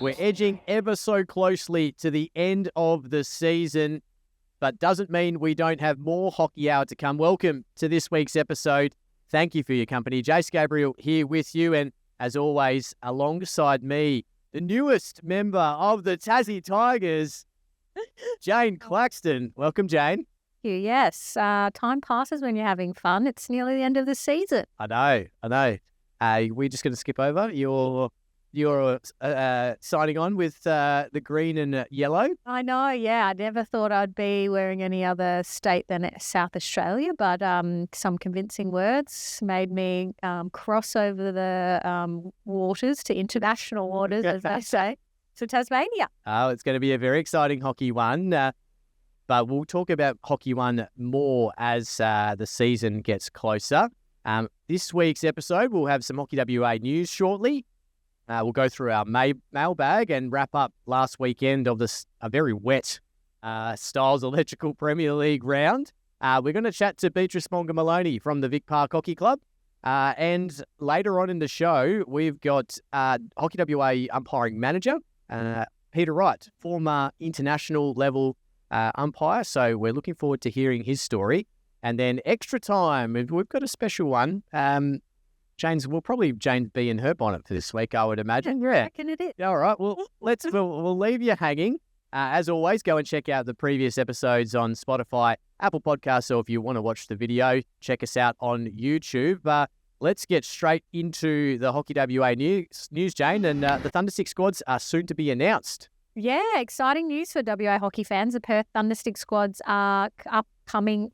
We're edging ever so closely to the end of the season, but doesn't mean we don't have more Hockey Hour to come. Welcome to this week's episode. Thank you for your company. Jace Gabriel here with you, and as always, alongside me, the newest member of the Tassie Tigers, Jane Claxton. Welcome, Jane. Yes, time passes when you're having fun. It's nearly the end of the season. I know. We're just going to skip over your signing on with the green and yellow. I know, yeah. I never thought I'd be wearing any other state than South Australia, but some convincing words made me cross over the waters to international waters, as they say, to Tasmania. Oh, it's going to be a very exciting Hockey One. But we'll talk about Hockey One more as the season gets closer. This week's episode, we'll have some Hockey WA news shortly. We'll go through our mailbag and wrap up last weekend of a very wet Stiles Electrical Premier League round. We're going to chat to Beatriz Monger-Molony from the Vic Park Hockey Club. And later on in the show, we've got Hockey WA umpiring manager, Peter Wright, former international level umpire. So we're looking forward to hearing his story. And then extra time, we've got a special one. Jane be in her bonnet for this week, I would imagine. Yeah. I reckon it is. All right. Well, we'll leave you hanging. As always, go and check out the previous episodes on Spotify, Apple Podcasts, or if you want to watch the video, check us out on YouTube. Let's get straight into the Hockey WA news, Jane. And the Thunderstick squads are soon to be announced. Yeah, exciting news for WA hockey fans. The Perth Thunderstick squads are upcoming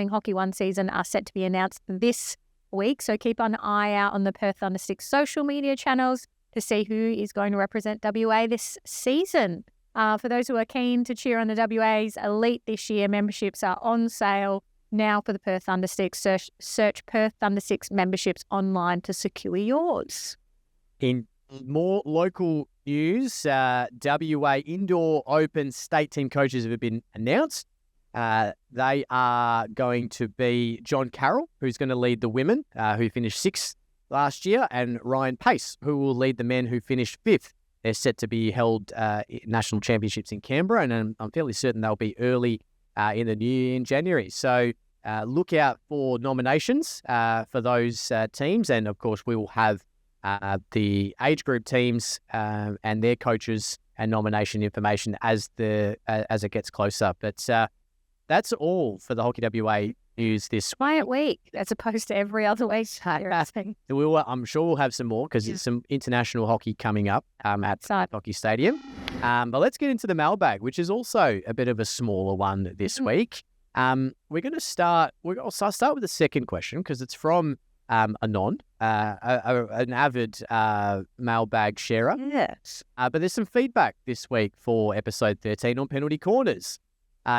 Hockey One season are set to be announced this week. So keep an eye out on the Perth Thunderstick social media channels to see who is going to represent WA this season. For those who are keen to cheer on the WA's elite this year, memberships are on sale now for the Perth Thundersticks. Search Perth Thundersticks memberships online to secure yours. In more local news, WA Indoor Open state team coaches have been announced. They are going to be John Carroll, who's going to lead the women, who finished 6th last year, and Ryan Pace, who will lead the men, who finished 5th. They're set to be held national championships in Canberra, and I'm fairly certain they'll be early in the new year in January. So look out for nominations for those teams, and of course we will have the age group teams and their coaches and nomination information as it gets closer. But that's all for the Hockey WA news this quiet week, as opposed to every other week. I'm sure we'll have some more because there's some international hockey coming up at Hockey Stadium. But let's get into the mailbag, which is also a bit of a smaller one this week. We're going to start. I'll start with the second question because it's from Anon, an avid mailbag sharer. Yes. But there's some feedback this week for episode 13 on penalty corners.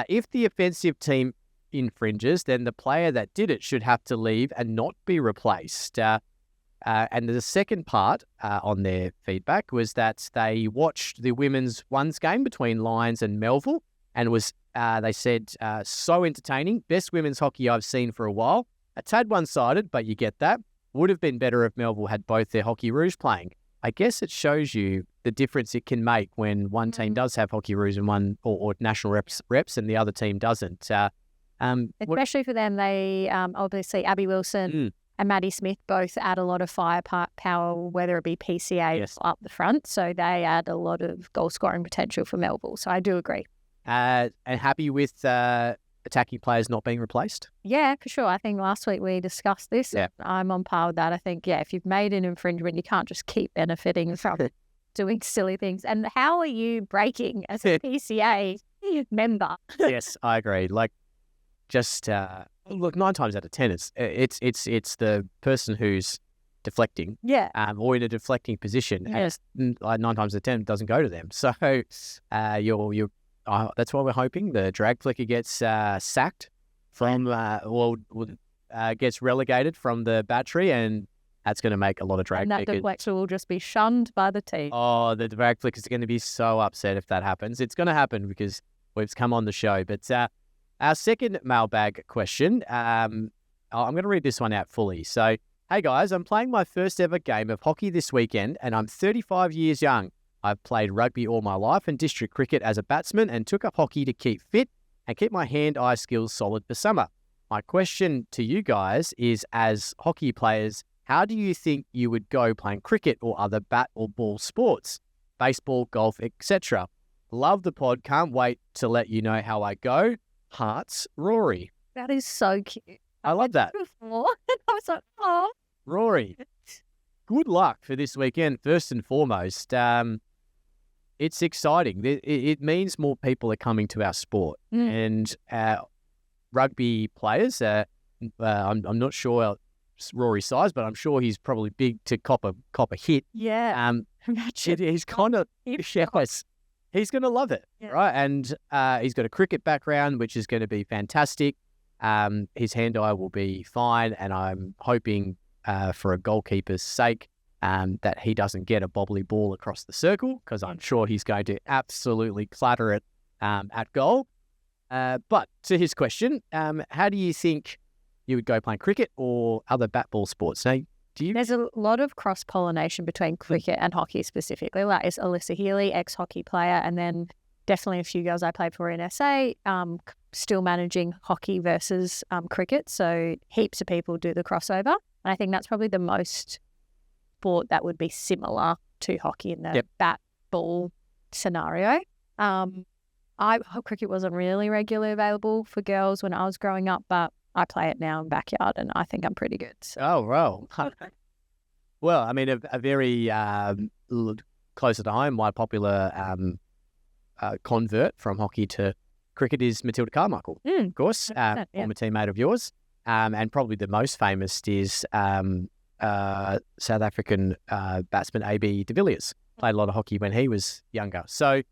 If the offensive team infringes, then the player that did it should have to leave and not be replaced. And the second part on their feedback was that they watched the women's ones game between Lions and Melville, and was, they said, so entertaining. Best women's hockey I've seen for a while. A tad one-sided, but you get that. Would have been better if Melville had both their Hockey Rouge playing. I guess it shows you the difference it can make when one team does have Hockey Rouge and one or national reps and the other team doesn't. Especially for them, they obviously Abby Wilson and Maddie Smith both add a lot of firepower, whether it be PCA or up the front. So they add a lot of goal scoring potential for Melville. So I do agree. And happy with attacking players not being replaced? Yeah, for sure. I think last week we discussed this. Yeah. I'm on par with that. I think, if you've made an infringement, you can't just keep benefiting from doing silly things. And how are you breaking as a PCA member? Yes, I agree. Just look, 9 times out of 10, it's the person who's deflecting, or in a deflecting position. Yes. And 9 times out of 10 doesn't go to them. So that's why we're hoping the drag flicker gets sacked from, gets relegated from the battery, and that's going to make a lot of drag flickers. And that deflector will just be shunned by the team. Oh, the drag flickers are going to be so upset if that happens. It's going to happen because we've come on the show. But our second mailbag question, I'm going to read this one out fully. So, hey guys, I'm playing my first ever game of hockey this weekend, and I'm 35 years young. I've played rugby all my life and district cricket as a batsman and took up hockey to keep fit and keep my hand-eye skills solid for summer. My question to you guys is, as hockey players, how do you think you would go playing cricket or other bat or ball sports? Baseball, golf, etc. Love the pod. Can't wait to let you know how I go. Hearts, Rory. That is so cute. I love that. Before, I was like, oh. Rory, good luck for this weekend, first and foremost. It's exciting. It means more people are coming to our sport. And rugby players, I'm not sure Rory's size, but I'm sure he's probably big to cop a hit. Yeah. He's kind of, yes, he's going to love it, right? And he's got a cricket background, which is going to be fantastic. His hand-eye will be fine, and I'm hoping for a goalkeeper's sake that he doesn't get a bobbly ball across the circle, because I'm sure he's going to absolutely clatter it at goal. But to his question, how do you think you would go playing cricket or other bat ball sports? Now, There's a lot of cross-pollination between cricket and hockey specifically. Like, it's Alyssa Healy, ex-hockey player, and then definitely a few girls I played for in SA, still managing hockey versus cricket. So heaps of people do the crossover. And I think that's probably the most sport that would be similar to hockey in the bat ball scenario. Cricket wasn't really regularly available for girls when I was growing up, but I play it now in backyard, and I think I'm pretty good. So. Oh, wow. Well, I mean, a very closer to home, my popular convert from hockey to cricket is Matilda Carmichael, of course, former teammate of yours. And probably the most famous is South African batsman A.B. de Villiers. Played a lot of hockey when he was younger. So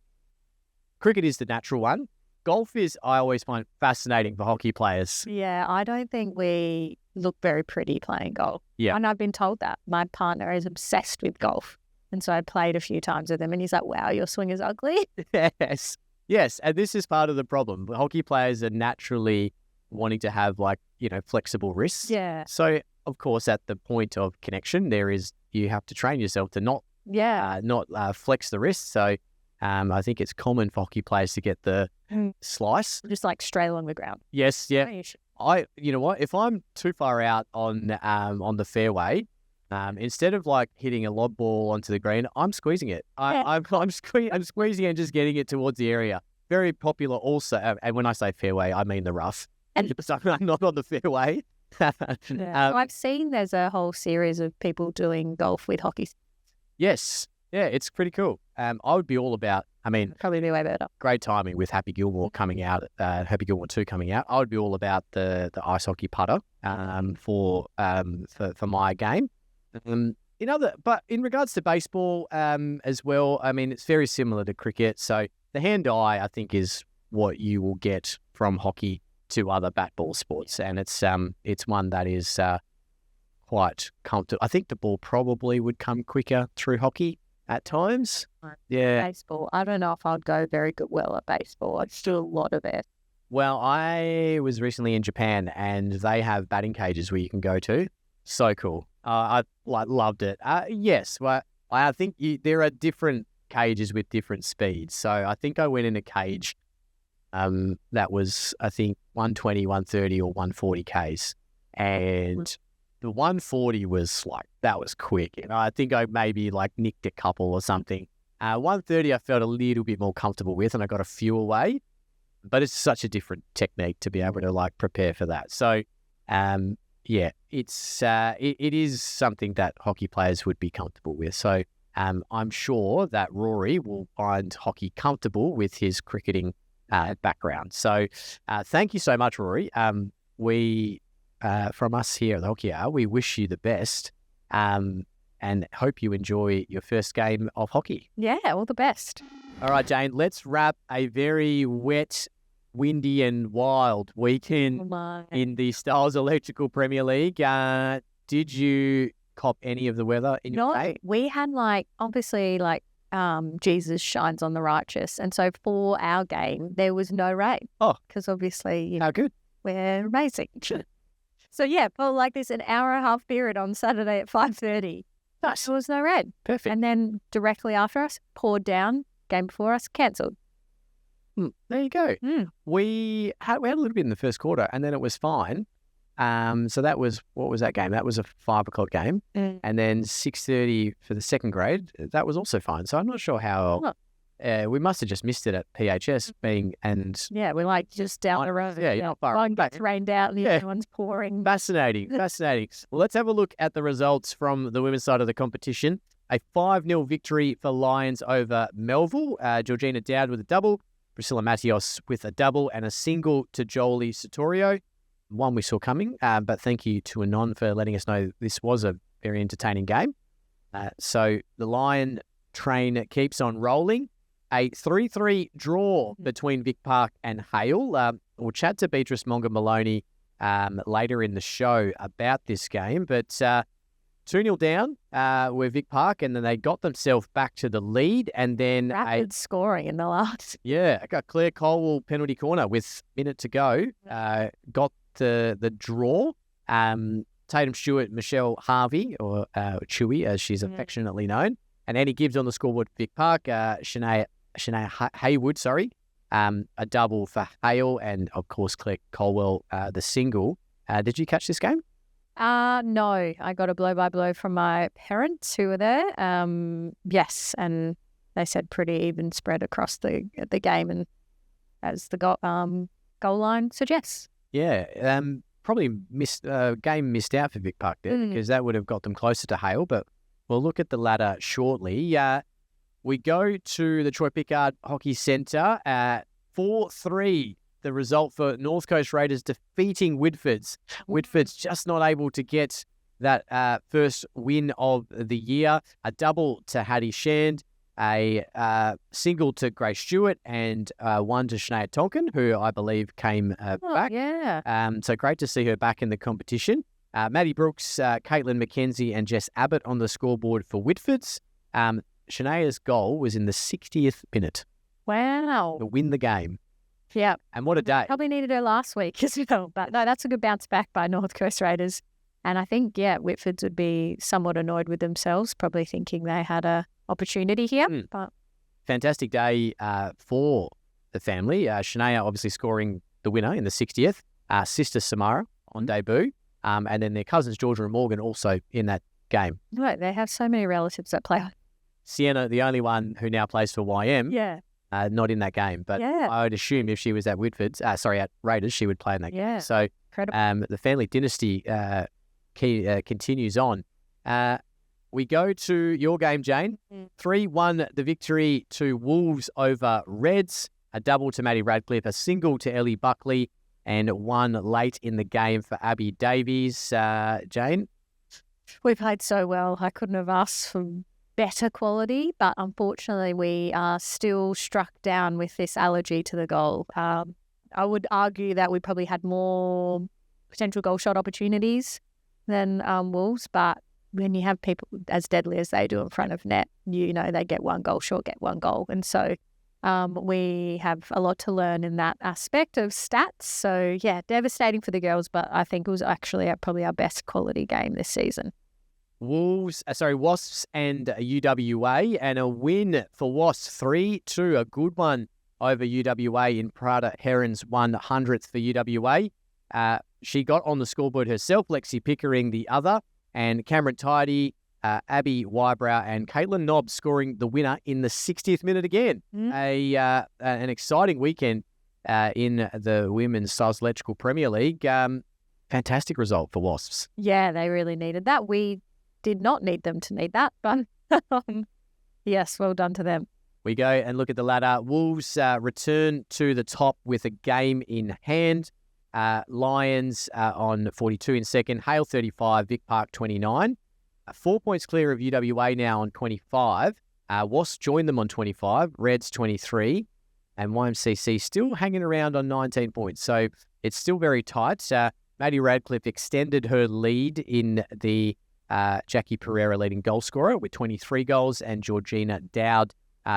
cricket is the natural one. Golf is, I always find, fascinating for hockey players. Yeah, I don't think we look very pretty playing golf. Yeah. And I've been told that. My partner is obsessed with golf. And so I played a few times with him, and he's like, wow, your swing is ugly. Yes. And this is part of the problem. Hockey players are naturally wanting to have, flexible wrists. Yeah. So, of course, at the point of connection, you have to train yourself to not flex the wrist. So I think it's common for hockey players to get the slice. Just like straight along the ground. Yes, yeah. You know what? If I'm too far out on the fairway, instead of hitting a lob ball onto the green, I'm squeezing it. I'm squeezing it and just getting it towards the area. Very popular also. And when I say fairway, I mean the rough. And I'm not on the fairway. So I've seen there's a whole series of people doing golf with hockey. Yes. Yeah, it's pretty cool. I would be all about, probably be way better. Great timing with Happy Gilmore coming out, Happy Gilmore 2 coming out. I would be all about the ice hockey putter for my game. But in regards to baseball as well, it's very similar to cricket. So the hand-eye, I think, is what you will get from hockey to other bat ball sports, and it's one that is quite comfortable. I think the ball probably would come quicker through hockey at times. Yeah. Baseball, I don't know if I'd go very well at baseball. I'd do a lot of it. Well, I was recently in Japan, and they have batting cages where you can go to. So cool. I loved it. Yes, well, I think there are different cages with different speeds. So I think I went in a cage that was, I think, 120, 130 or 140 Ks. And the 140 was that was quick. I think I maybe nicked a couple or something. 130 I felt a little bit more comfortable with, and I got a few away. But it's such a different technique to be able to prepare for that. So, it is something that hockey players would be comfortable with. So I'm sure that Rory will find hockey comfortable with his cricketing background. So thank you so much, Rory. We, from us here at the Hockey Hour, we wish you the best and hope you enjoy your first game of hockey. Yeah, all the best. All right, Jane, let's wrap a very wet, windy and wild weekend in the Stiles Electrical Premier League. Did you cop any of the weather in your day? We had obviously Jesus shines on the righteous. And so for our game, there was no rain. Oh. Because obviously, how good. We're amazing. So yeah, for this an hour and a half period on Saturday at 5:30, Nice. There was no red. Perfect. And then directly after us, poured down, game before us, cancelled. There you go. We had a little bit in the first quarter, and then it was fine. So that was, what was that game? That was a 5 o'clock game. And then 6:30 for the second grade. That was also fine. So I'm not sure how... we must have just missed it at PHS Yeah, we're like just down the road. Yeah, not far. One gets rained out and the other one's pouring. Fascinating. Well, let's have a look at the results from the women's side of the competition. A 5-0 victory for Lions over Melville. Georgina Dowd with a double, Priscilla Matios with a double, and a single to Jolie Satorio. One we saw coming, but thank you to Anon for letting us know this was a very entertaining game. So the Lion train keeps on rolling. A 3-3 draw between Vic Park and Hale. We'll chat to Beatriz Monger-Molony later in the show about this game, but 2-0 down with Vic Park, and then they got themselves back to the lead, and then rapid scoring in the last. Yeah, I got Claire Colwell penalty corner with a minute to go. Got the draw. Tatum Stewart, Michelle Harvey, or Chewy as she's affectionately known, and Annie Gibbs on the scoreboard for Vic Park. Shanae Haywood, a double for Hale, and of course Claire Colwell, the single. Did you catch this game? No, I got a blow-by-blow from my parents who were there. Yes, and they said pretty even spread across the game, and as the goal line suggests. Yeah, probably game missed out for Vic Park there because that would have got them closer to Hale, but we'll look at the ladder shortly. We go to the Troy Pickard Hockey Centre at 4-3. The result for North Coast Raiders defeating Whitfords. Whitfords just not able to get that first win of the year. A double to Hattie Shand, a single to Grace Stewart, and one to Shania Tonkin, who I believe came back. Yeah. So great to see her back in the competition. Maddie Brooks, Caitlin McKenzie, and Jess Abbott on the scoreboard for Whitfords. Shania's goal was in the 60th minute. Wow. To win the game. Yeah. And what a day. Probably needed her last week as well. But no, that's a good bounce back by North Coast Raiders. And I think, Whitfords would be somewhat annoyed with themselves, probably thinking they had a opportunity here. But fantastic day for the family. Shania obviously scoring the winner in the 60th. Sister Samara on debut. And then their cousins Georgia and Morgan also in that game. Right, they have so many relatives that play. Sienna, the only one who now plays for YM. Yeah. Not in that game, but I would assume if she was at Whitfords, at Raiders, she would play in that game. So the family dynasty continues on. We go to your game, Jane. 3-1 the victory to Wolves over Reds. A double to Maddie Radcliffe, a single to Ellie Buckley, and one late in the game for Abby Davies. Jane? We played so well. I couldn't have asked for better quality, but unfortunately we are still struck down with this allergy to the goal. I would argue that we probably had more potential goal shot opportunities than Wolves, but when you have people as deadly as they do in front of net, they get one goal short, get one goal. And so we have a lot to learn in that aspect of stats. So devastating for the girls, but I think it was actually probably our best quality game this season. Wasps and UWA, and a win for Wasps 3-2, a good one over UWA in Prada Heron's 100th for UWA. She got on the scoreboard herself, Lexi Pickering the other, and Cameron Tidy, Abby Wybrow, and Caitlin Nobbs scoring the winner in the 60th minute again. An exciting weekend in the Women's Stiles Electrical Premier League. Fantastic result for Wasps. Yeah, they really needed that. We did not need them to need that, but yes, well done to them. We go and look at the ladder. Wolves return to the top with a game in hand. Lions on 42 in second, Hale 35, Vic Park 29. 4 points clear of UWA now on 25. Wasps joined them on 25, Reds 23, and YMCC still hanging around on 19 points. So it's still very tight. Maddie Radcliffe extended her lead in the Jackie Pereira leading goal scorer with 23 goals, and Georgina Dowd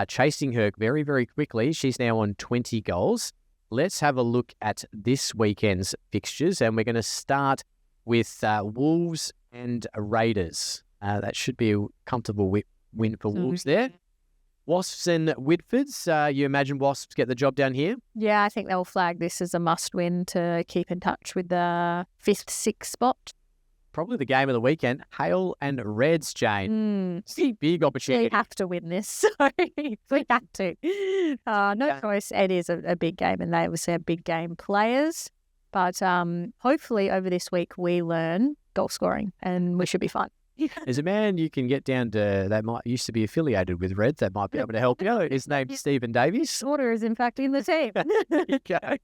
chasing her very, very quickly. She's now on 20 goals. Let's have a look at this weekend's fixtures, and we're going to start with Wolves and Raiders. That should be a comfortable win for Wolves there. Wasps and Whitfords. You imagine Wasps get the job down here? Yeah, I think they'll flag this as a must-win to keep in touch with the 5th, 6th spot. Probably the game of the weekend. Hale and Reds, Jane. Big opportunity. We have to win this. So we have to. No choice. It is a big game, and they obviously are big game players. But hopefully over this week we learn goal scoring, and we should be fine. There's a man you can get down to that might used to be affiliated with Reds that might be able to help you. His name's Stephen Davies. Order is in fact in the team. Okay.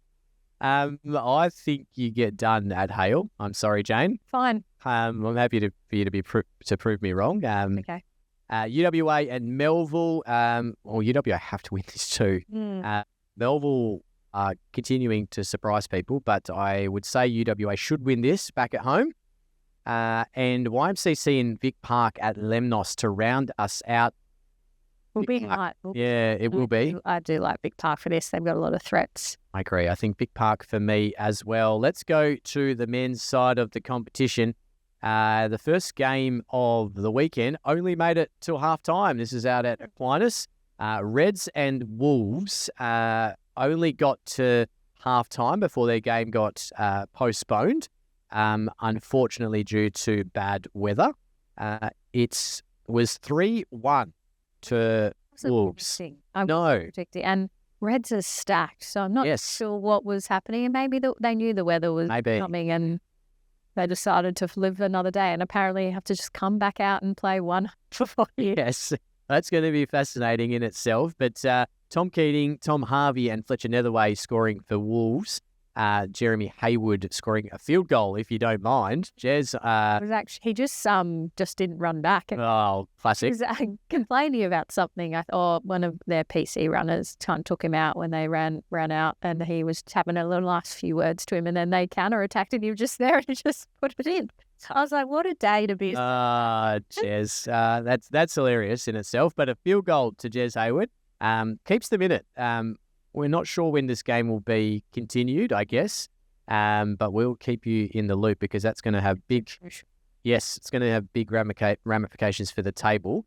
I think you get done at Hale. I'm sorry, Jane. Fine. I'm happy for you to prove me wrong. Okay. UWA and Melville. UWA have to win this too. Melville are continuing to surprise people, but I would say UWA should win this back at home. And YMCC in Vic Park at Lemnos to round us out. Will be hard. Yeah, it will be. I do like Vic Park for this. They've got a lot of threats. I agree. I think Vic Park for me as well. Let's go to the men's side of the competition. The first game of the weekend only made it till half-time. This is out at Aquinas. Reds and Wolves only got to half-time before their game got postponed, unfortunately due to bad weather. It was 3-1 to Wolves. And Reds are stacked, so I'm not sure what was happening. And maybe they knew the weather was coming and they decided to live another day, and apparently have to just come back out and play one for 4 years. Yes, that's going to be fascinating in itself. But Tom Keating, Tom Harvey and Fletcher Netherway scoring for Wolves. Jeremy Haywood scoring a field goal, if you don't mind. Jez, he just didn't run back. Oh, classic. He was complaining about something. One of their PC runners took him out when they ran out, and he was having a little last few words to him, and then they counter-attacked, and he was just there and he just put it in. So I was like, what a day to be. Jez, that's hilarious in itself. But a field goal to Jez Haywood keeps them in it. We're not sure when this game will be continued, I guess, but we'll keep you in the loop because that's going to have it's going to have big ramifications for the table.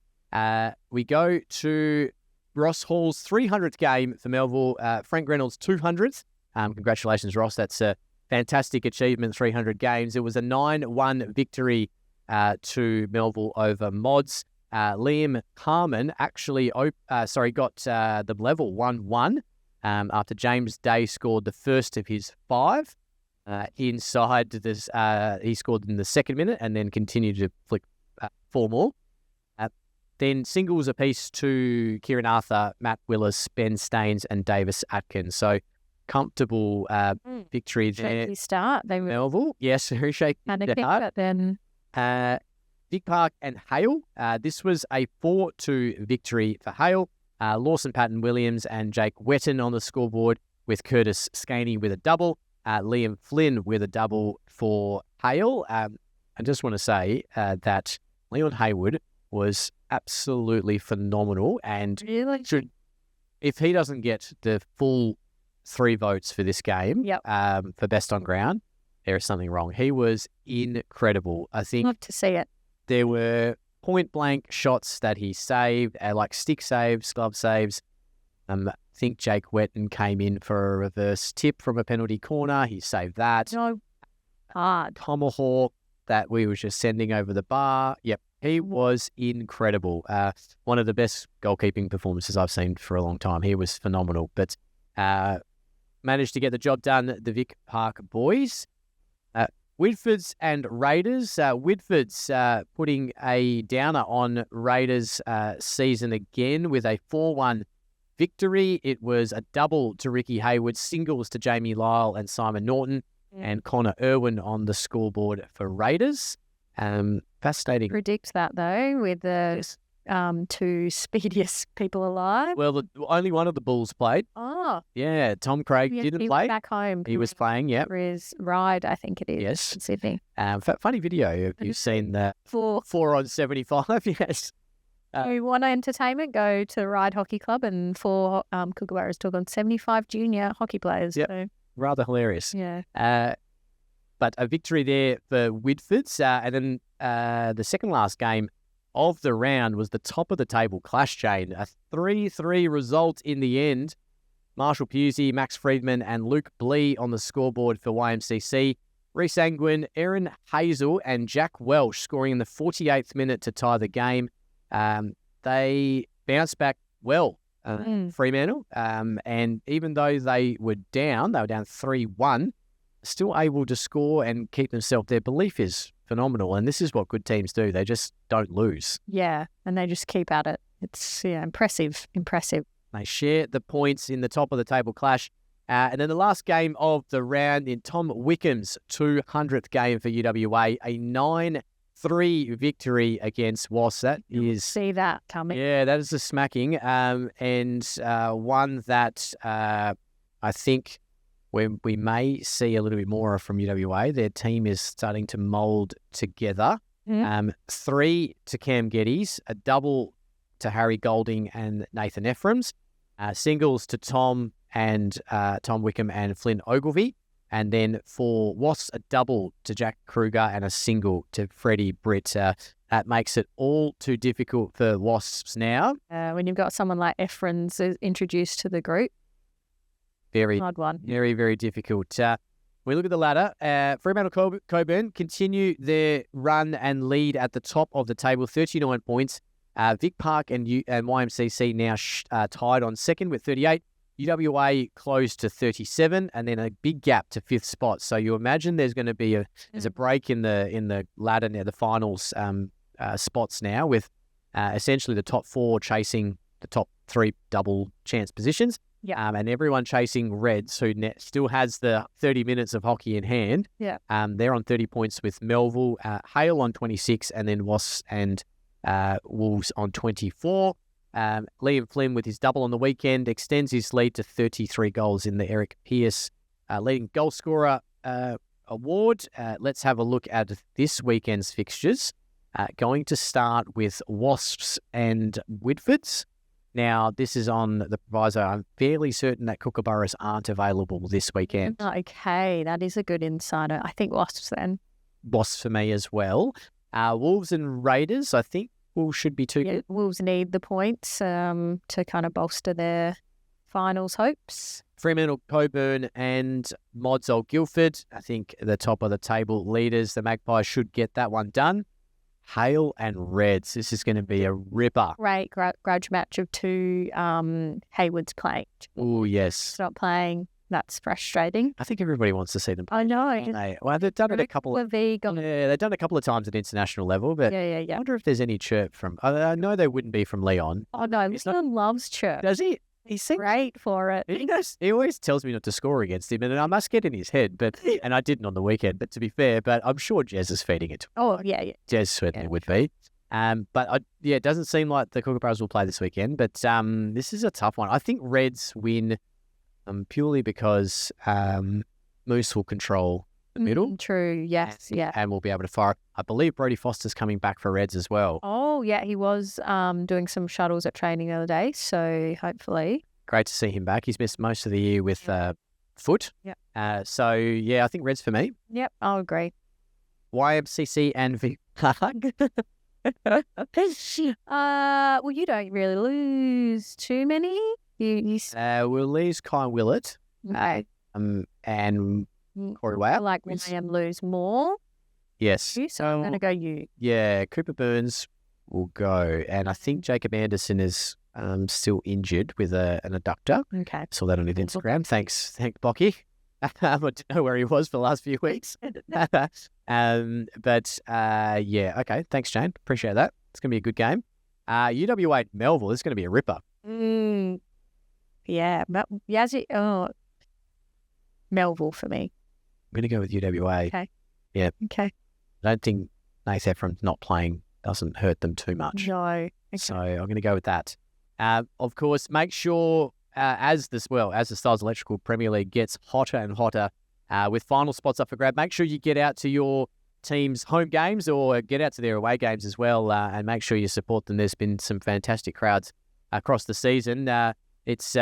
We go to Ross Hall's 300th game for Melville, Frank Reynolds' 200th. Congratulations, Ross. That's a fantastic achievement, 300 games. It was a 9-1 victory to Melville over Mods. Liam Harmon actually got the level 1-1. After James Day scored the first of his 5 inside this, he scored in the 2nd minute and then continued to flick 4 more. Then singles apiece to Kieran Arthur, Matt Willis, Ben Staines and Davis Atkins. So comfortable victory there. Shaky start. They were Melville. Yes, very shaky start. But then Vic Park and Hale. This was a 4-2 victory for Hale. Lawson Patton Williams and Jake Wetton on the scoreboard, with Curtis Scaney with a double, Liam Flynn with a double for Hale. I just want to say that Leon Haywood was absolutely phenomenal, and if he doesn't get the full 3 votes for this game for best on ground, there is something wrong. He was incredible. I think love to see it. There were point-blank shots that he saved, like stick saves, glove saves. I think Jake Wetton came in for a reverse tip from a penalty corner. He saved that. No, hard. Tomahawk that we were just sending over the bar. Yep, he was incredible. One of the best goalkeeping performances I've seen for a long time. He was phenomenal, but managed to get the job done, the Vic Park boys. Whitfords and Raiders. Whitfords putting a downer on Raiders season again with a 4-1 victory. It was a double to Ricky Hayward, singles to Jamie Lyle and Simon Norton, and Connor Irwin on the scoreboard for Raiders. Fascinating. Predict that though, with the 2 speediest people alive. Well, only one of the Bulls played. Oh. Yeah, Tom Craig didn't play. Back home. He was playing, yeah. For his ride, I think it is. Yes. In Sydney. Funny video. Have you seen that? 4 on 75, yes. You want entertainment, go to the Ride Hockey Club, and 4 Kookaburras took on 75 junior hockey players. Yep. So. Rather hilarious. Yeah. But a victory there for Whitfords. And then the second last game of the round was the top of the table clash, Jane. A 3-3 result in the end. Marshall Pusey, Max Friedman and Luke Blee on the scoreboard for YMCC. Reece Angwin, Aaron Hazel and Jack Welsh scoring in the 48th minute to tie the game. They bounced back well, Fremantle. And even though they were down 3-1, still able to score and keep themselves. Their belief is phenomenal. And this is what good teams do. They just don't lose. Yeah, and they just keep at it. It's impressive. They share the points in the top of the table clash. And then the last game of the round in Tom Wickham's 200th game for UWA, a 9-3 victory against Wasps. That is... See that coming. Yeah, that is a smacking. And one that I think we may see a little bit more from UWA. Their team is starting to mould together. 3 to Cam Geddes, a double to Harry Golding and Nathan Ephraim's, singles to Tom Wickham and Flynn Ogilvie, and then for Wasps, a double to Jack Kruger and a single to Freddie Britt. That makes it all too difficult for Wasps now. When you've got someone like Ephraim's introduced to the group, very hard one. Very, very difficult. We look at the ladder. Fremantle Coburn continue their run and lead at the top of the table, 39 points. Vic Park and YMCC now tied on second with 38. UWA close to 37, and then a big gap to fifth spot. So you imagine there's going to be a break in the ladder near the finals spots now, with essentially the top 4 chasing the top 3 double chance positions. Yeah. And everyone chasing Reds, who still has the 30 minutes of hockey in hand. Yeah. They're on 30 points with Melville, Hale on 26, and then Wasps and Wolves on 24. Liam Flynn with his double on the weekend extends his lead to 33 goals in the Eric Pearce leading goal scorer award. Let's have a look at this weekend's fixtures. Going to start with Wasps and Whitfords. Now, this is on the proviso. I'm fairly certain that Kookaburras aren't available this weekend. Okay, that is a good insider. I think Wasps then. Wasps for me as well. Wolves and Raiders, I think Wolves should be too good. Wolves need the points to kind of bolster their finals hopes. Fremantle, Coburn and Mods Old Guildford. I think the top of the table leaders, the Magpies, should get that one done. Hale and Reds. This is going to be a ripper. Great grudge match of 2 Haywards playing. Oh, yes. It's not playing. That's frustrating. I think everybody wants to see them play. I know. Well, they've done it a couple of... they've done a couple of times at international level, but I wonder if there's any chirp from... I know they wouldn't be from Leon. Oh, no. Leon loves chirp. Does he? He seems great for it. He always tells me not to score against him, and I must get in his head. And I didn't on the weekend. But to be fair, I'm sure Jez is feeding it. Oh yeah. Jez certainly would be. It doesn't seem like the Kookaburras will play this weekend. But this is a tough one. I think Reds win purely because Moose will control the middle. True. Yes. And we'll be able to fire. I believe Brodie Foster's coming back for Reds as well. Oh, yeah. He was doing some shuttles at training the other day. So hopefully. Great to see him back. He's missed most of the year with foot. Yeah. I think Reds for me. Yep. I'll agree. YMCC and Vic Park. Well, you don't really lose too many. We'll lose Kai Willett. Okay. And Corey Wow. I like William lose more. Yes. So I'm going to go you. Yeah, Cooper Burns will go. And I think Jacob Anderson is still injured with an adductor. Okay. Saw that on his Instagram. Thanks, Bocky. I didn't know where he was for the last few weeks. Okay. Thanks, Jane. Appreciate that. It's going to be a good game. UWA Melville, this is going to be a ripper. Yeah. Melville for me. I'm going to go with UWA. Okay. Yeah. Okay. I don't think Nathan Ephraim's not playing doesn't hurt them too much. No. Okay. So I'm going to go with that. Of course, make sure as the Stiles Electrical Premier League gets hotter and hotter with final spots up for grab, make sure you get out to your team's home games or get out to their away games as well and make sure you support them. There's been some fantastic crowds across the season. It's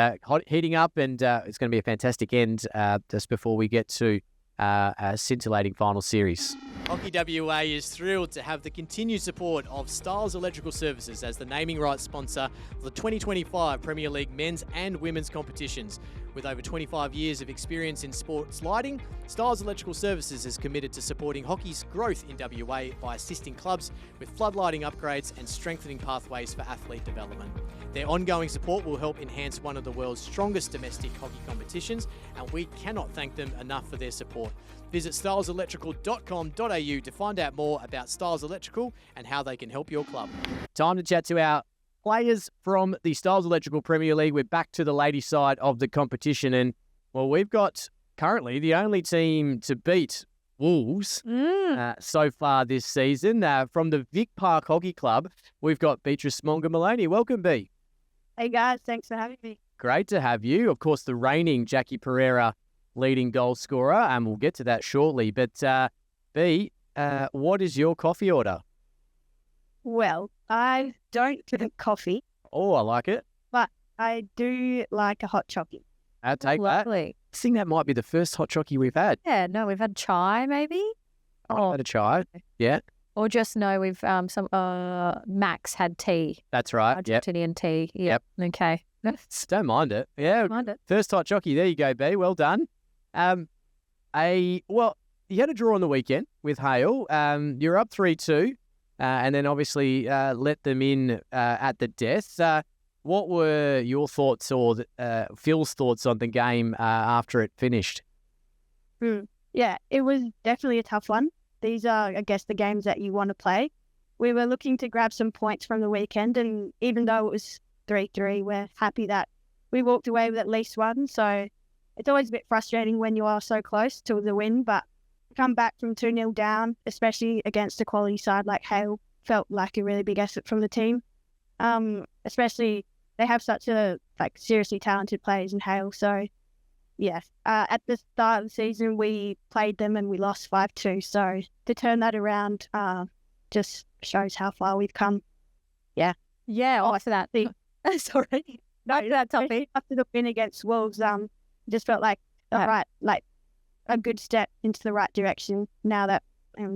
heating up and it's going to be a fantastic end just before we get to a scintillating final series. Hockey WA is thrilled to have the continued support of Stiles Electrical Services as the naming rights sponsor of the 2025 Premier League men's and women's competitions. With over 25 years of experience in sports lighting, Stiles Electrical Services is committed to supporting hockey's growth in WA by assisting clubs with floodlighting upgrades and strengthening pathways for athlete development. Their ongoing support will help enhance one of the world's strongest domestic hockey competitions, and we cannot thank them enough for their support. Visit styleselectrical.com.au to find out more about Stiles Electrical and how they can help your club. Time to chat to our players from the Stiles Electrical Premier League. We're back to the ladies' side of the competition, and well, we've got currently the only team to beat Wolves so far this season. From the Vic Park Hockey Club, we've got Beatriz Monger-Molony. Welcome, B. Hey guys, thanks for having me. Great to have you. Of course, the reigning Jackie Pereira leading goal scorer, and we'll get to that shortly. But B, what is your coffee order? Well, I don't drink coffee. Oh, I like it. But I do like a hot chocolate. I'll take that. Lovely. I think that might be the first hot chocolate we've had. Yeah, no, we've had chai maybe. I've had a chai. Yeah. Or just no, we've Max had tea. That's right. Yep. Argentinian tea. Yep. Okay. Don't mind it. Yeah. Mind it. First hot chocolate. There you go, B. Well done. Well, you had a draw on the weekend with Hale. You're up 3-2, and then obviously let them in at the death. What were your thoughts or Phil's thoughts on the game after it finished? Yeah, it was definitely a tough one. These are, I guess, the games that you want to play. We were looking to grab some points from the weekend, and even though it was 3-3, we're happy that we walked away with at least one. So it's always a bit frustrating when you are so close to the win, but come back from 2-0 down, especially against a quality side like Hale, felt like a really big effort from the team. Especially they have such a seriously talented players in Hale. So yeah, at the start of the season we played them and we lost 5-2. So to turn that around just shows how far we've come. Yeah. Yeah. After that, sorry. No, that topic. After the win against Wolves, just felt like a good step into the right direction. Now that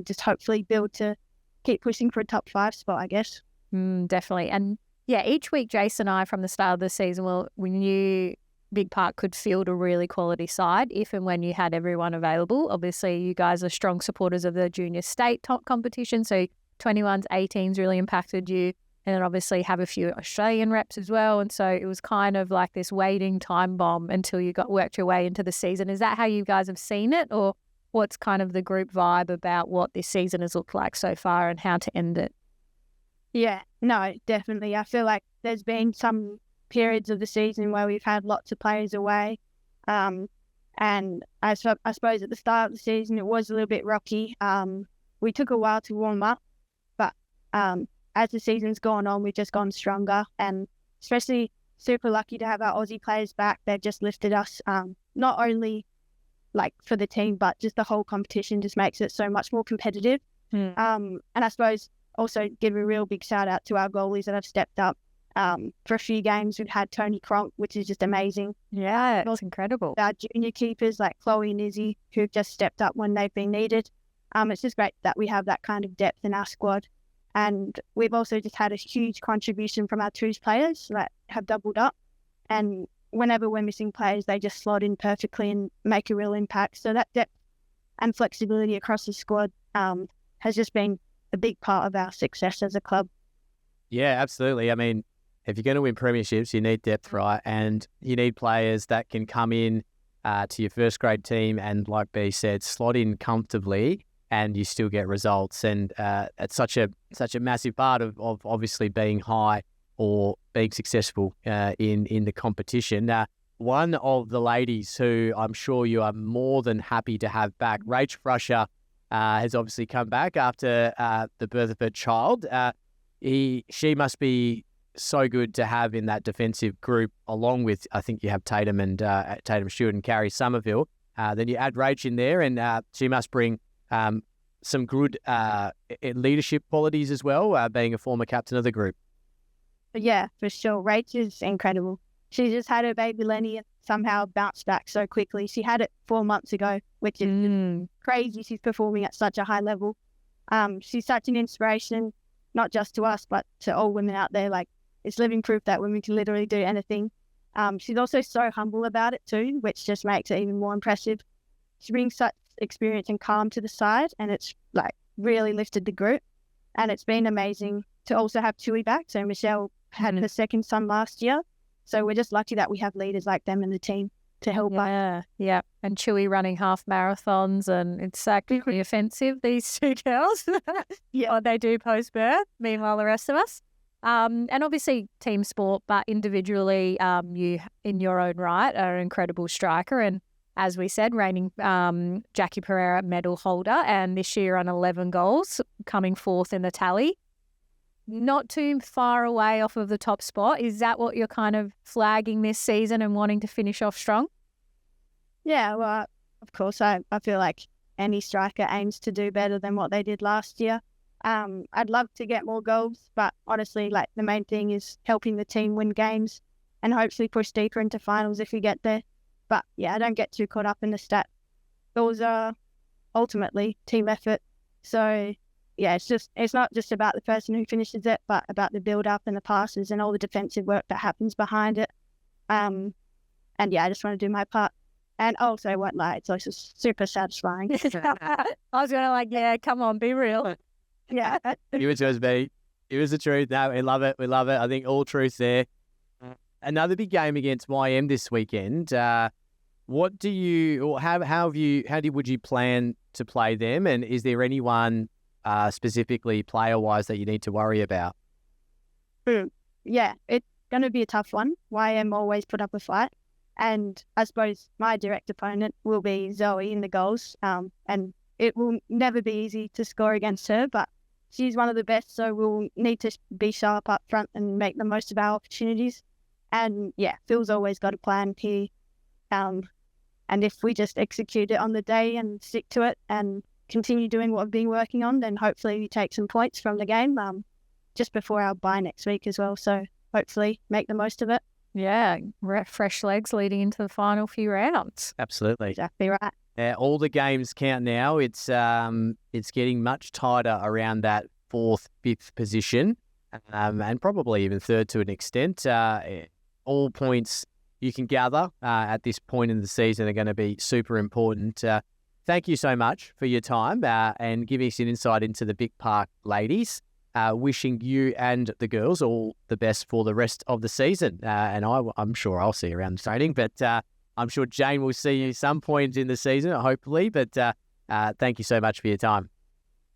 just hopefully build to keep pushing for a top 5 spot, I guess. Definitely. And yeah, each week Jason and I from the start of the season, we knew Big Park could field a really quality side if and when you had everyone available. Obviously, you guys are strong supporters of the junior state top competition, so 21s, 18s really impacted you. And then obviously have a few Australian reps as well. And so it was kind of like this waiting time bomb until you worked your way into the season. Is that how you guys have seen it? Or what's kind of the group vibe about what this season has looked like so far and how to end it? Yeah, no, definitely. I feel like there's been some periods of the season where we've had lots of players away. And I suppose at the start of the season, it was a little bit rocky. We took a while to warm up, but as the season's gone on, we've just gone stronger, and especially super lucky to have our Aussie players back. They've just lifted us, not only for the team, but just the whole competition just makes it so much more competitive. And I suppose also give a real big shout out to our goalies that have stepped up. For a few games, we've had Tony Cronk, which is just amazing. Yeah, it's incredible. Our junior keepers like Chloe and Izzy, who've just stepped up when they've been needed. It's just great that we have that kind of depth in our squad. And we've also just had a huge contribution from our twos players that have doubled up. And whenever we're missing players, they just slot in perfectly and make a real impact. So that depth and flexibility across the squad has just been a big part of our success as a club. Yeah, absolutely. I mean, if you're going to win premierships, you need depth, right? And you need players that can come in to your first grade team and, like B said, slot in comfortably, and you still get results. And it's such a massive part of obviously being high or being successful in the competition. One of the ladies who I'm sure you are more than happy to have back, Rach Frusher, has obviously come back after the birth of her child. She must be so good to have in that defensive group, along with, I think you have Tatum and Tatum Stewart and Carrie Somerville. Then you add Rach in there, and she must bring some good leadership qualities as well, being a former captain of the group. But yeah, for sure. Rach is incredible. she just had her baby Lenny and somehow bounced back so quickly. She had it 4 months ago, which is crazy. She's performing at such a high level. She's such an inspiration, not just to us, but to all women out there. Like, it's living proof that women can literally do anything. She's also so humble about it too, which just makes it even more impressive. She brings such experience and calm to the side, and it's like really lifted the group. And it's been amazing to also have Chewy back. So Michelle had her second son last year. So we're just lucky that we have leaders like them in the team to help us. Yeah. And Chewy running half marathons, and it's pretty offensive, these two girls. What they do post-birth, meanwhile the rest of us. And obviously team sport, but individually, you in your own right are an incredible striker. And as we said, reigning Jackie Pereira medal holder, and this year on 11 goals, coming fourth in the tally. Not too far away off of the top spot. Is that what you're kind of flagging this season and wanting to finish off strong? Yeah, well, of course, I feel like any striker aims to do better than what they did last year. I'd love to get more goals, but honestly, like, the main thing is helping the team win games and hopefully push deeper into finals if we get there. But yeah, I don't get too caught up in the stat. Those are ultimately team effort. So yeah, it's not just about the person who finishes it, but about the build up and the passes and all the defensive work that happens behind it. And yeah, I just want to do my part. And also, I won't lie, it's also super satisfying. I was going to yeah, come on, be real. Yeah. Give it to us, B. Give us the truth. No, we love it. We love it. I think all truth there. Another big game against YM this weekend. What do you, or would you plan to play them? And is there anyone specifically player-wise that you need to worry about? Yeah, it's going to be a tough one. YM always put up a fight. And I suppose my direct opponent will be Zoe in the goals. And it will never be easy to score against her, but she's one of the best, so we'll need to be sharp up front and make the most of our opportunities. And yeah, Phil's always got a plan here. And if we just execute it on the day and stick to it and continue doing what we've been working on, then hopefully we take some points from the game just before our bye next week as well. So hopefully make the most of it. Yeah, fresh legs leading into the final few rounds. Absolutely. Exactly right. All the games count now. It's getting much tighter around that 4th, 5th position, and probably even 3rd to an extent. All points you can gather at this point in the season are going to be super important. Thank you so much for your time and giving us an insight into the Vic Park ladies. Wishing you and the girls all the best for the rest of the season. And I'm sure I'll see you around the training, but I'm sure Jane will see you some point in the season, hopefully. But thank you so much for your time.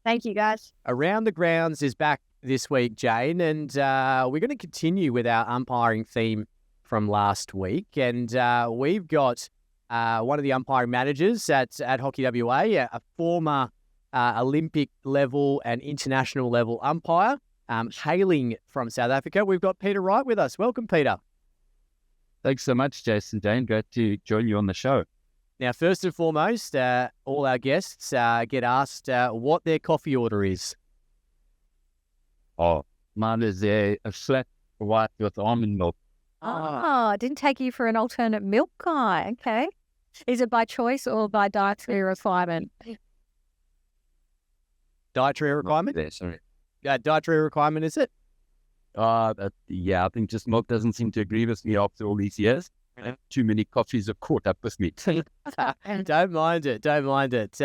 Thank you, guys. Around the Grounds is back this week, Jane, and we're going to continue with our umpiring theme from last week. And we've got one of the umpiring managers at Hockey WA, a former Olympic level and international level umpire, hailing from South Africa. We've got Peter Wright with us. Welcome, Peter. Thanks so much, Jason Dane. Great to join you on the show. Now, first and foremost, all our guests get asked what their coffee order is. Oh, mine is a flat white with almond milk. Oh, it didn't take you for an alternate milk guy. Okay. Is it by choice or by dietary requirement? Dietary requirement? There, sorry. Dietary requirement, is it? Yeah, I think just milk doesn't seem to agree with me after all these years. Too many coffees have caught up with me. Don't mind it.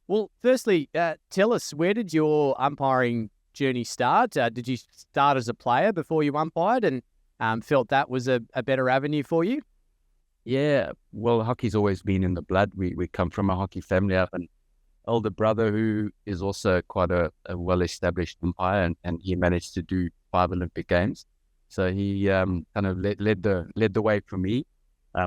Well, firstly, tell us, where did your umpiring journey start? Did you start as a player before you umpired and felt that was a better avenue for you? Yeah, well, hockey's always been in the blood. We come from a hockey family. I have an older brother who is also quite a well-established umpire, and he managed to do 5 Olympic Games. So he kind of led the way for me.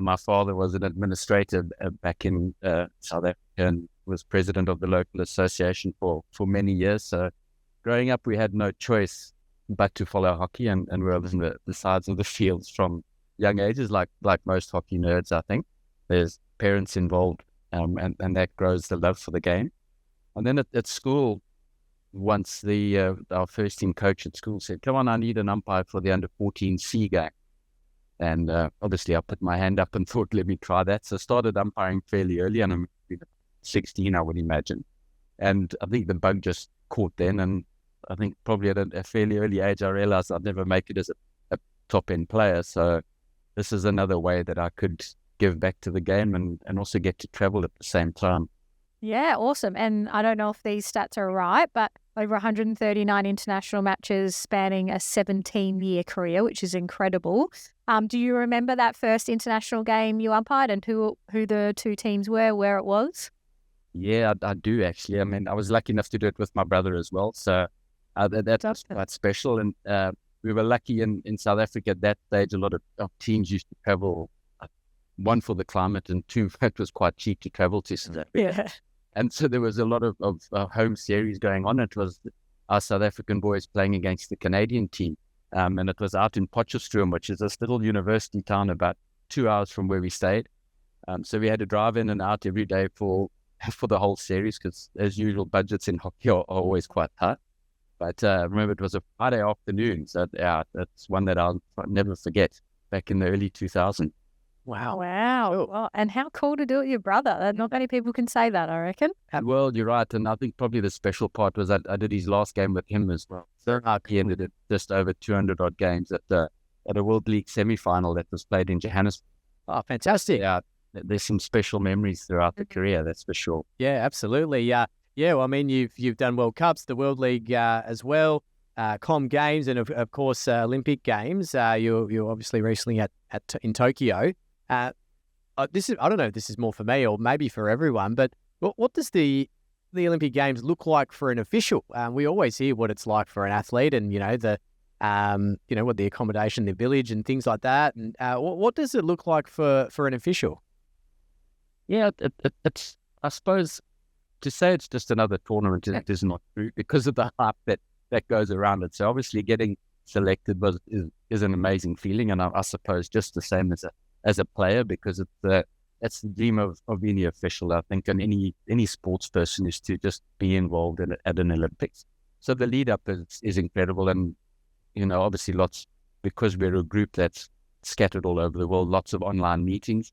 My father was an administrator back in South Africa and was president of the local association for many years. So growing up, we had no choice but to follow hockey, and we were on the sides of the fields from young ages, like most hockey nerds, I think. There's parents involved, and that grows the love for the game. And then at school, once our first team coach at school said, "Come on, I need an umpire for the under-14 C game." And obviously I put my hand up and thought, let me try that. So I started umpiring fairly early, and I'm 16, I would imagine. And I think the bug just caught then. And I think probably at a fairly early age, I realized I'd never make it as a top-end player. So this is another way that I could give back to the game and also get to travel at the same time. Yeah, awesome. And I don't know if these stats are right, but over 139 international matches spanning a 17-year career, which is incredible. Do you remember that first international game you umpired and who the two teams were, where it was? Yeah, I do actually. I mean, I was lucky enough to do it with my brother as well. So that's quite special. And we were lucky in South Africa at that stage. A lot of teams used to travel, one for the climate, and two, it was quite cheap to travel to South Africa. Yeah. And so there was a lot of home series going on. It was our South African boys playing against the Canadian team. And it was out in Potchefstroom, which is this little university town about 2 hours from where we stayed. So we had to drive in and out every day for the whole series, because as usual, budgets in hockey are always quite tight. But remember, it was a Friday afternoon. So yeah, that's one that I'll never forget, back in the early 2000s. Wow. Cool. Wow. And how cool to do it with your brother. Not many people can say that, I reckon. Well, you're right. And I think probably the special part was that I did his last game with him as well. So he ended at just over 200 odd games at a World League semi-final that was played in Johannesburg. Oh, fantastic. Yeah, there's some special memories throughout the career, that's for sure. Yeah, absolutely. Yeah, well, I mean, you've done World Cups, the World League as well, Com Games, and of course Olympic Games. You're obviously recently in Tokyo. This is, I don't know if this is more for me or maybe for everyone, but what does the Olympic Games look like for an official? We always hear what it's like for an athlete, and what the accommodation, the village, and things like that. And what does it look like for an official? Yeah, it's, I suppose, to say it's just another tournament is not true, because of the hype that goes around it. So obviously getting selected is an amazing feeling, and I suppose just the same as a player, because it's the dream of any official, I think, and any sports person, is to just be involved at an Olympics. So the lead up is incredible, and obviously because we're a group that's scattered all over the world, lots of online meetings.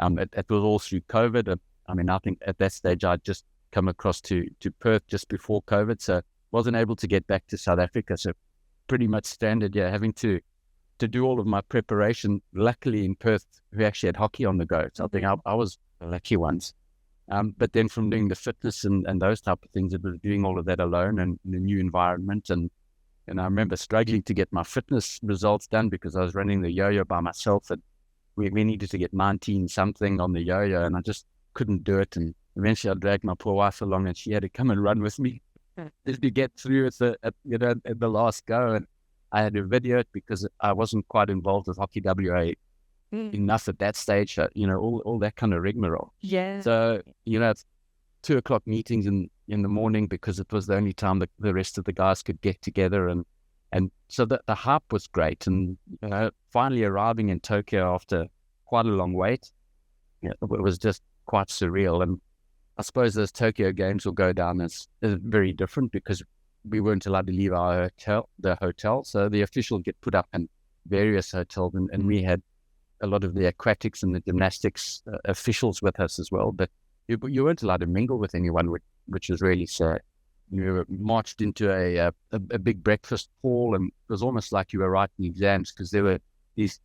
It was all through COVID. I mean, I think at that stage I'd just come across to Perth just before COVID, so wasn't able to get back to South Africa. So pretty much standard, having to do all of my preparation. Luckily in Perth, we actually had hockey on the go. So I think I was the lucky ones. But then from doing the fitness and those type of things, it was doing all of that alone and in a new environment. And I remember struggling to get my fitness results done, because I was running the yo-yo by myself, and we needed to get 19 something on the yo-yo, and I just couldn't do it. And eventually I dragged my poor wife along, and she had to come and run with me just to get through at the last go. And I had to video it, because I wasn't quite involved with Hockey WA enough at that stage. All that kind of rigmarole. Yeah. So, it's 2:00 meetings in the morning, because it was the only time that the rest of the guys could get together. And so the hype was great. And, finally arriving in Tokyo after quite a long wait, it was just quite surreal. And I suppose those Tokyo games will go down as very different, because we weren't allowed to leave the hotel. So the officials get put up in various hotels, and we had a lot of the aquatics and the gymnastics officials with us as well. But you weren't allowed to mingle with anyone, which was really sad. You were marched into a big breakfast hall, and it was almost like you were writing exams, because there were these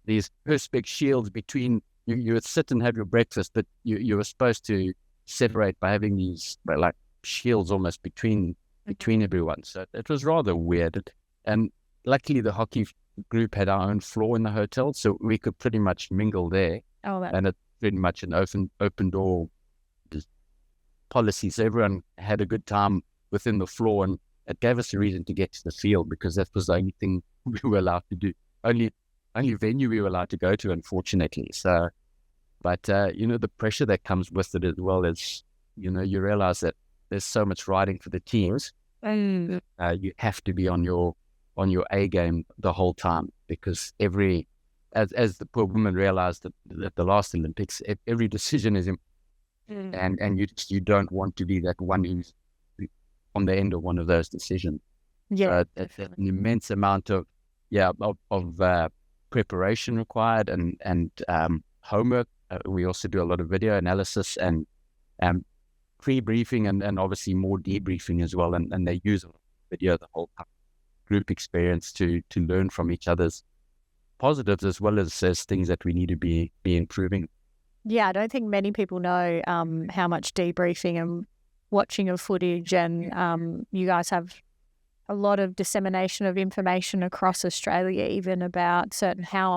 perspex shields between you. You would sit and have your breakfast, but you were supposed to separate by having these like shields almost between everyone. So it was rather weird. And luckily the hockey group had our own floor in the hotel, so we could pretty much mingle there. And it's pretty much an open door policy. So everyone had a good time within the floor, and it gave us a reason to get to the field, because that was the only thing we were allowed to do. Only venue we were allowed to go to, unfortunately. So, but the pressure that comes with it, as well as, you realize that there's so much riding for the teams. You have to be on your A game the whole time, because as the poor woman realized at the last Olympics, every decision is and you don't want to be that one who's on the end of one of those decisions. Yeah, it's an immense amount of preparation required and homework. We also do a lot of video analysis and pre-briefing and obviously more debriefing as well. And they use video the whole time. Group experience to learn from each other's positives as well as things that we need to be improving. Yeah, I don't think many people know how much debriefing and watching of footage, and you guys have a lot of dissemination of information across Australia, even about how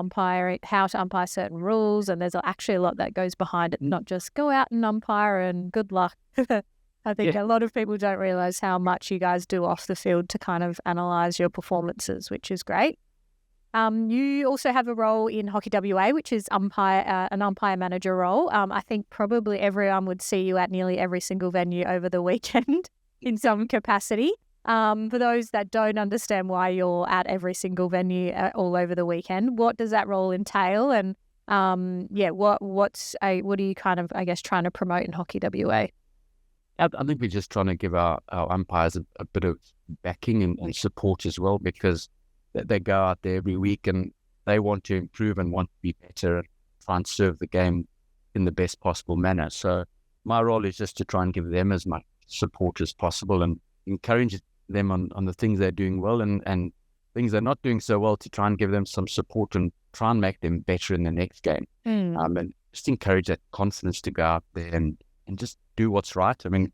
to umpire certain rules, and there's actually a lot that goes behind it, not just go out and umpire and good luck. I think a lot of people don't realise how much you guys do off the field to kind of analyse your performances, which is great. You also have a role in Hockey WA, which is an umpire manager role. I think probably everyone would see you at nearly every single venue over the weekend in some capacity. For those that don't understand why you're at every single venue all over the weekend, what does that role entail? And what are you kind of, I guess, trying to promote in Hockey WA? I think we're just trying to give our umpires a bit of backing and support as well, because they go out there every week and they want to improve and want to be better and try and serve the game in the best possible manner. So my role is just to try and give them as much support as possible and encourage them on the things they're doing well and things they're not doing so well, to try and give them some support and try and make them better in the next game. And just encourage that confidence to go out there and just do what's right. I mean,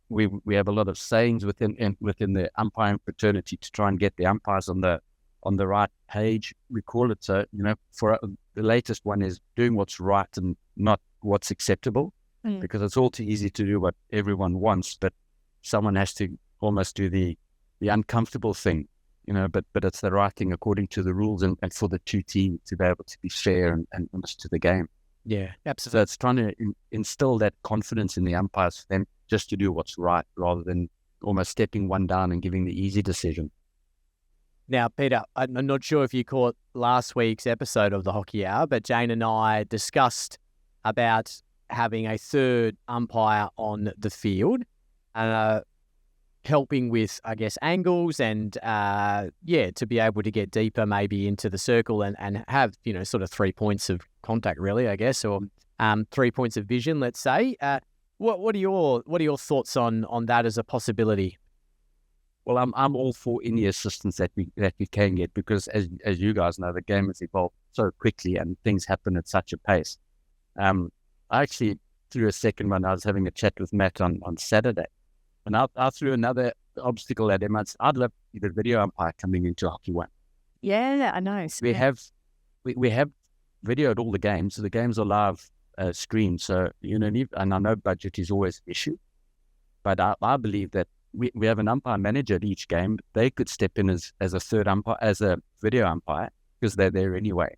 we have a lot of sayings within the umpiring fraternity to try and get the umpires on the right page. We call it, for the latest one is doing what's right and not what's acceptable, because it's all too easy to do what everyone wants, but someone has to almost do the uncomfortable thing, but it's the right thing according to the rules and for the two teams to be able to be fair and honest to the game. Yeah, absolutely. So it's trying to instill that confidence in the umpires for them just to do what's right rather than almost stepping one down and giving the easy decision. Now, Peter, I'm not sure if you caught last week's episode of the Hockey Hour, but Jane and I discussed about having a third umpire on the field, helping with, I guess, angles and, to be able to get deeper maybe into the circle and have, sort of 3 points of contact, really, I guess, or 3 points of vision, let's say. What are your thoughts on that as a possibility? Well, I'm all for any assistance that we can get, because as you guys know, the game has evolved so quickly and things happen at such a pace. I actually threw a second one. I was having a chat with Matt on Saturday, and I threw another obstacle at him. I'd love to see the video umpire coming into Hockey One. Yeah, I know. We have video at all the games. So the games are live streamed. So, and I know budget is always an issue, but I believe that we have an umpire manager at each game. They could step in as a third umpire, as a video umpire, because they're there anyway.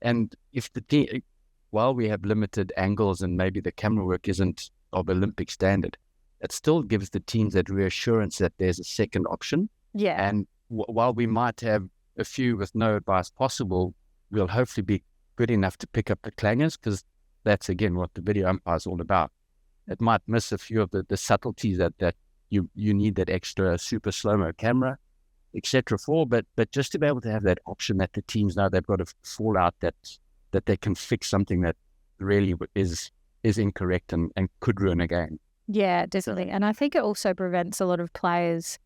And if the team, while we have limited angles and maybe the camera work isn't of Olympic standard, it still gives the teams that reassurance that there's a second option. Yeah. And while we might have a few with no advice possible, we'll hopefully be good enough to pick up the clangers, because that's, again, what the video umpire is all about. It might miss a few of the subtleties that you need that extra super slow-mo camera, etc. for, but just to be able to have that option that the teams know they've got to fall out, that they can fix something that really is incorrect and could ruin a game. Yeah, definitely. And I think it also prevents a lot of players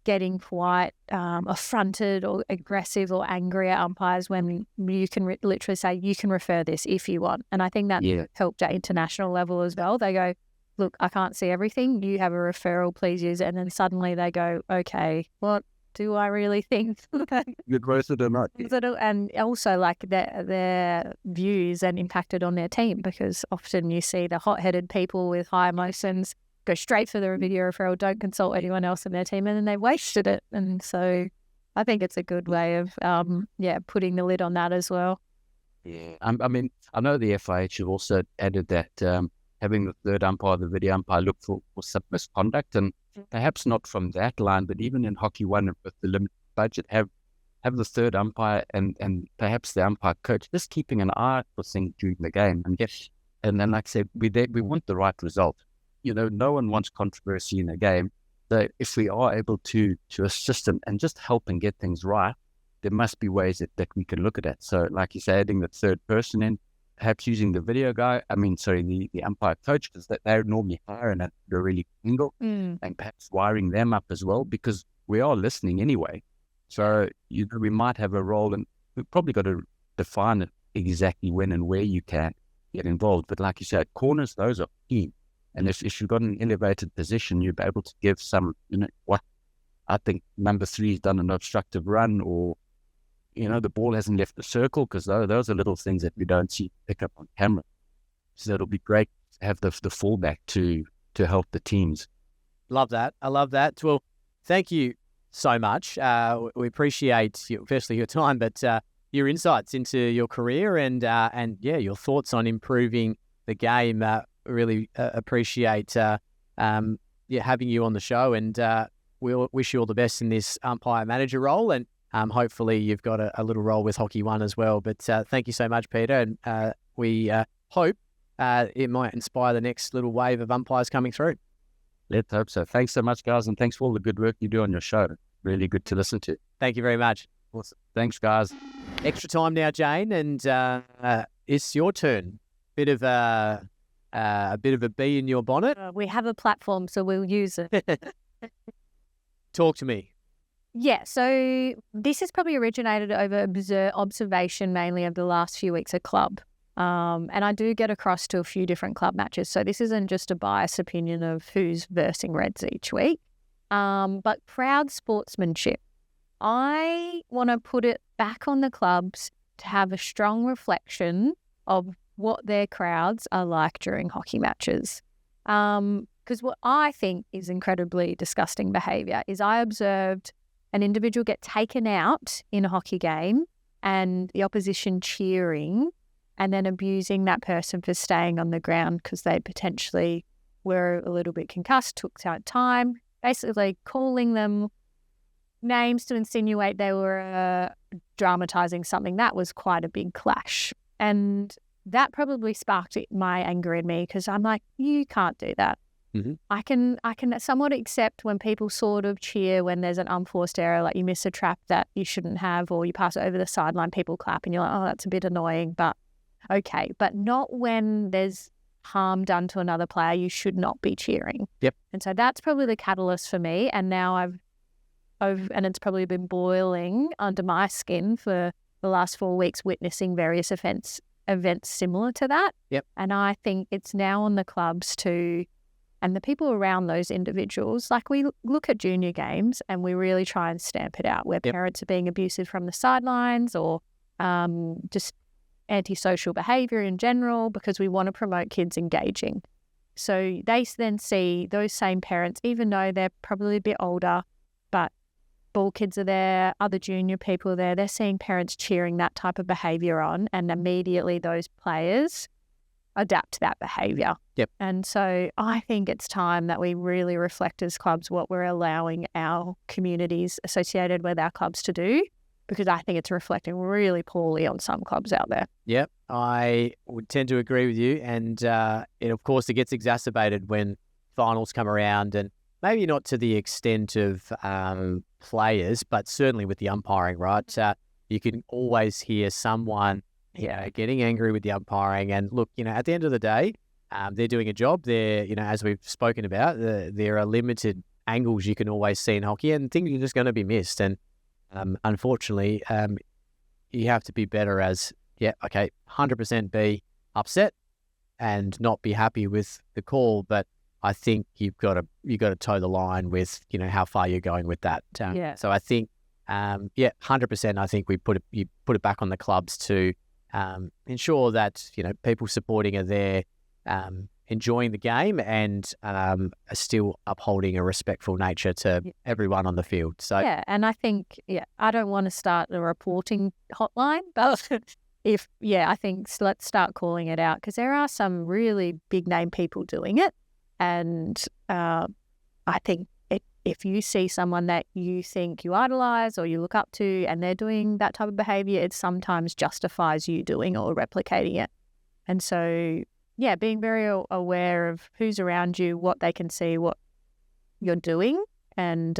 getting quite affronted or aggressive or angry at umpires when you can literally say, you can refer this if you want. And I think that helped at international level as well. They go, look, I can't see everything. You have a referral, please use it. And then suddenly they go, okay, what do I really think? Good worth it or not. And also like their views and impacted on their team, because often you see the hot-headed people with high emotions go straight for the video referral, don't consult anyone else in their team, and then they wasted it. And so I think it's a good way of, putting the lid on that as well. Yeah. I mean, I know the FIH have also added that having the third umpire, the video umpire, look for some misconduct, and perhaps not from that line, but even in Hockey One with the limited budget, have the third umpire and perhaps the umpire coach just keeping an eye for things during the game. And then, like I said, we want the right result. No one wants controversy in a game. So if we are able to assist them and just help and get things right, there must be ways that we can look at it. So like you say, adding the third person in, perhaps using the video guy, the umpire coach, because they're normally higher and at a really good angle, and perhaps wiring them up as well, because we are listening anyway. So we might have a role, and we've probably got to define it exactly when and where you can get involved. But like you said, corners, those are key. And if you've got an elevated position, you'll be able to give some, what I think number 3 has done an obstructive run, or, the ball hasn't left the circle, because those are little things that we don't see pick up on camera. So it'll be great to have the fallback to help the teams. Love that. I love that. Well, thank you so much. We appreciate firstly your time, but your insights into your career and your thoughts on improving the game. Really appreciate having you on the show, and we'll wish you all the best in this umpire manager role, and hopefully you've got a little role with Hockey One as well. But thank you so much, Peter, and we hope it might inspire the next little wave of umpires coming through. Let's hope so. Thanks so much, guys, and thanks for all the good work you do on your show. Really good to listen to. Thank you very much. Awesome. Thanks, guys. Extra time now, Jane, and it's your turn. Bit of a bee in your bonnet. We have a platform, so we'll use it. Talk to me. Yeah, so this has probably originated over observation mainly of the last few weeks at club. And I do get across to a few different club matches. So this isn't just a biased opinion of who's versing Reds each week. But proud sportsmanship. I want to put it back on the clubs to have a strong reflection of what their crowds are like during hockey matches. Because what I think is incredibly disgusting behaviour is I observed an individual get taken out in a hockey game and the opposition cheering and then abusing that person for staying on the ground because they potentially were a little bit concussed, took time, basically calling them names to insinuate they were dramatising something. That was quite a big clash. And that probably sparked my anger in me because I'm like, you can't do that. Mm-hmm. I can somewhat accept when people sort of cheer when there's an unforced error, like you miss a trap that you shouldn't have, or you pass it over the sideline, people clap and you're like, oh, that's a bit annoying, but okay. But not when there's harm done to another player. You should not be cheering. Yep. And so that's probably the catalyst for me. And now and it's probably been boiling under my skin for the last 4 weeks, witnessing various events similar to that. Yep. And I think it's now on the clubs and the people around those individuals, like we look at junior games and we really try and stamp it out where parents are being abusive from the sidelines or just antisocial behaviour in general because we want to promote kids engaging. So they then see those same parents, even though they're probably a bit older, but ball kids are there, other junior people are there, they're seeing parents cheering that type of behaviour on, and immediately those players adapt that behaviour. Yep. And so I think it's time that we really reflect as clubs what we're allowing our communities associated with our clubs to do, because I think it's reflecting really poorly on some clubs out there. Yep, I would tend to agree with you. And of course, it gets exacerbated when finals come around, and maybe not to the extent of players, but certainly with the umpiring, right? You can always hear someone getting angry with the umpiring. And look, at the end of the day, they're doing a job. They're, as we've spoken about, there are limited angles you can always see in hockey, and things are just going to be missed. And unfortunately, you have to be better as, 100% be upset and not be happy with the call. But I think you've got to toe the line with, how far you're going with that. So I think, 100%. I think you put it back on the clubs to ensure that people supporting are there, enjoying the game, and are still upholding a respectful nature to everyone on the field. So and I think I don't want to start a reporting hotline, but I think let's start calling it out, because there are some really big name people doing it, and I think if you see someone that you think you idolize or you look up to and they're doing that type of behavior, it sometimes justifies you doing or replicating it. And so, being very aware of who's around you, what they can see, what you're doing, and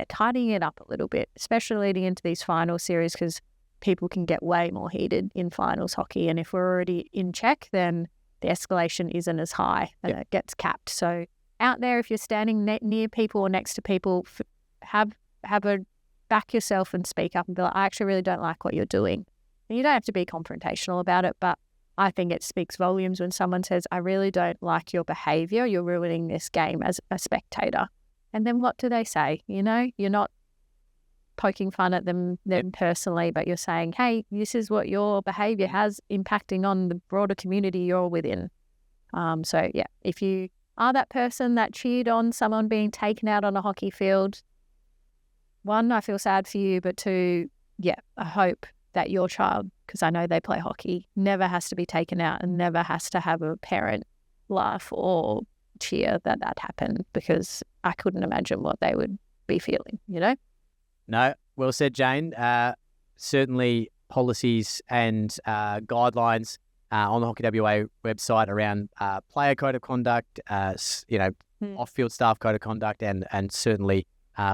tidying it up a little bit, especially leading into these final series, because people can get way more heated in finals hockey. And if we're already in check, then the escalation isn't as high and it gets capped. So out there, if you're standing near people or next to people, back yourself and speak up and be like, I actually really don't like what you're doing. And you don't have to be confrontational about it, but I think it speaks volumes when someone says, I really don't like your behaviour. You're ruining this game as a spectator. And then what do they say? You know, you're not poking fun at them personally, but you're saying, hey, this is what your behaviour has impacting on the broader community you're within. If you are that person that cheered on someone being taken out on a hockey field, one, I feel sad for you, but two, I hope that your child, because I know they play hockey, never has to be taken out and never has to have a parent laugh or cheer that happened, because I couldn't imagine what they would be feeling, you know? No, well said, Jane. Certainly policies and guidelines on the Hockey WA website around player code of conduct, off-field staff code of conduct, and certainly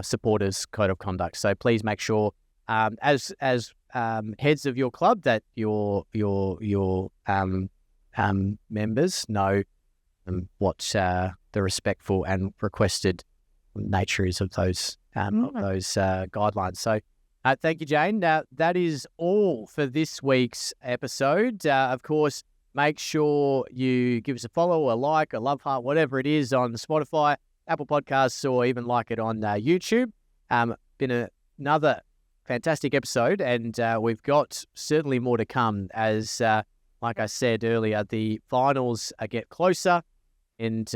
supporters code of conduct. So please make sure, as heads of your club, that your members know what the respectful and requested nature is of those guidelines. So thank you, Jane. That is all for this week's episode. Of course, make sure you give us a follow, a like, a love heart, whatever it is, on Spotify, Apple Podcasts, or even like it on YouTube. Been another fantastic episode, and we've got certainly more to come as, like I said earlier, the finals get closer and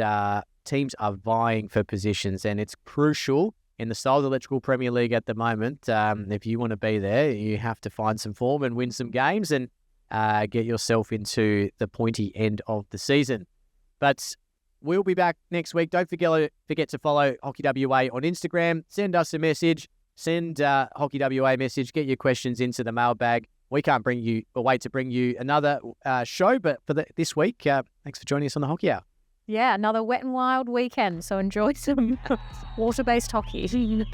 teams are vying for positions, and it's crucial in the Stiles Electrical Premier League at the moment. If you want to be there, you have to find some form and win some games and get yourself into the pointy end of the season. But we'll be back next week. Don't forget to follow Hockey WA on Instagram. Send us a message. Send Hockey WA a message. Get your questions into the mailbag. We can't wait to bring you another show, but for this week, thanks for joining us on the Hockey Hour. Yeah, another wet and wild weekend. So enjoy some water-based hockey.